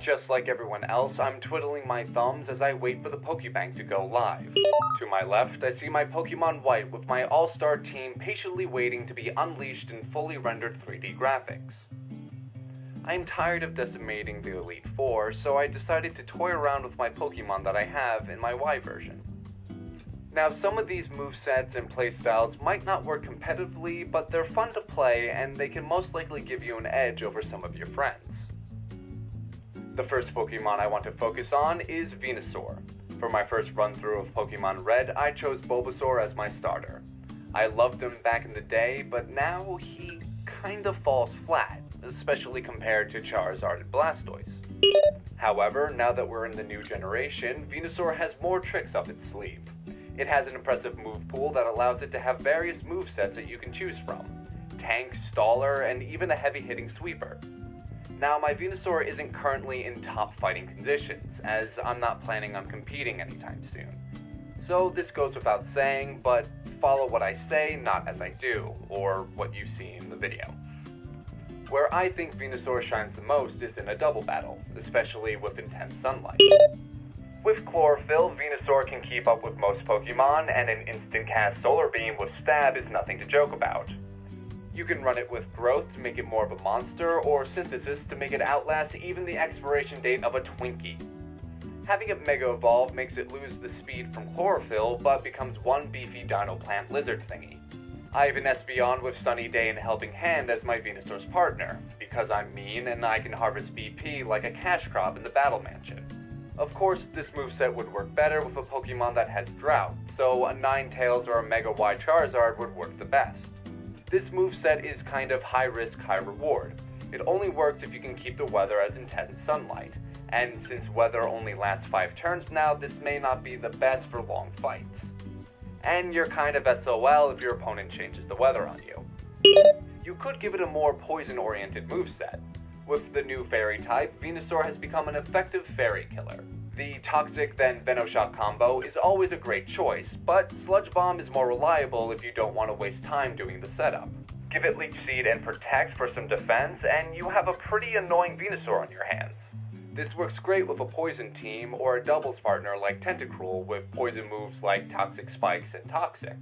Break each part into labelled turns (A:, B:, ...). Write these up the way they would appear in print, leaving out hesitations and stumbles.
A: Just like everyone else, I'm twiddling my thumbs as I wait for the Pokebank to go live. To my left, I see my Pokemon White with my all-star team patiently waiting to be unleashed in fully rendered 3D graphics. I'm tired of decimating the Elite Four, so I decided to toy around with my Pokemon that I have in my Y version. Now, some of these movesets and playstyles might not work competitively, but they're fun to play and they can most likely give you an edge over some of your friends. The first Pokemon I want to focus on is Venusaur. For my first run-through of Pokemon Red, I chose Bulbasaur as my starter. I loved him back in the day, but now he kind of falls flat, especially compared to Charizard and Blastoise. However, now that we're in the new generation, Venusaur has more tricks up its sleeve. It has an impressive move pool that allows it to have various movesets that you can choose from. Tank, Staller, and even a heavy-hitting sweeper. Now, my Venusaur isn't currently in top fighting conditions, as I'm not planning on competing anytime soon. So this goes without saying, but follow what I say, not as I do, or what you see in the video. Where I think Venusaur shines the most is in a double battle, especially with intense sunlight. With Chlorophyll, Venusaur can keep up with most Pokemon, and an instant cast Solar Beam with Stab is nothing to joke about. You can run it with Growth to make it more of a monster, or Synthesis to make it outlast even the expiration date of a Twinkie. Having it Mega Evolve makes it lose the speed from Chlorophyll, but becomes one beefy Dino Plant Lizard thingy. I have an Espeon with Sunny Day and Helping Hand as my Venusaur's partner, because I'm mean and I can harvest BP like a cash crop in the Battle Mansion. Of course, this moveset would work better with a Pokemon that has Drought, so a Ninetales or a Mega Y Charizard would work the best. This moveset is kind of high risk, high reward. It only works if you can keep the weather as intense sunlight, and since weather only lasts 5 turns now, this may not be the best for long fights. And you're kind of SOL if your opponent changes the weather on you. You could give it a more poison-oriented moveset. With the new Fairy type, Venusaur has become an effective Fairy killer. The Toxic then Venoshock combo is always a great choice, but Sludge Bomb is more reliable if you don't want to waste time doing the setup. Give it Leech Seed and Protect for some defense, and you have a pretty annoying Venusaur on your hands. This works great with a poison team or a doubles partner like Tentacruel with poison moves like Toxic Spikes and Toxic.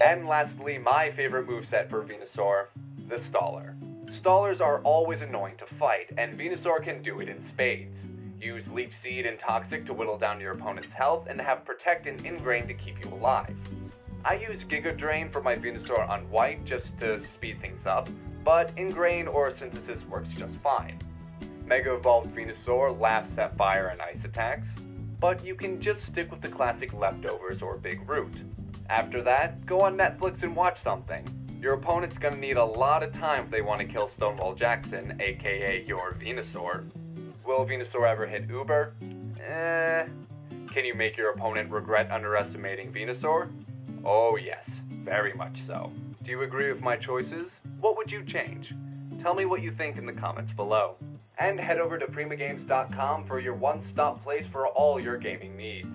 A: And lastly, my favorite moveset for Venusaur, the Staller. Stallers are always annoying to fight, and Venusaur can do it in spades. Use Leech Seed and Toxic to whittle down your opponent's health, and have Protect and Ingrain to keep you alive. I use Giga Drain for my Venusaur on White just to speed things up, but Ingrain or Synthesis works just fine. Mega Evolved Venusaur laughs at fire and ice attacks, but you can just stick with the classic Leftovers or Big Root. After that, go on Netflix and watch something. Your opponent's gonna need a lot of time if they want to kill Stonewall Jackson, aka your Venusaur. Will Venusaur ever hit Uber? Can you make your opponent regret underestimating Venusaur? Oh yes, very much so. Do you agree with my choices? What would you change? Tell me what you think in the comments below. And head over to PrimaGames.com for your one-stop place for all your gaming needs.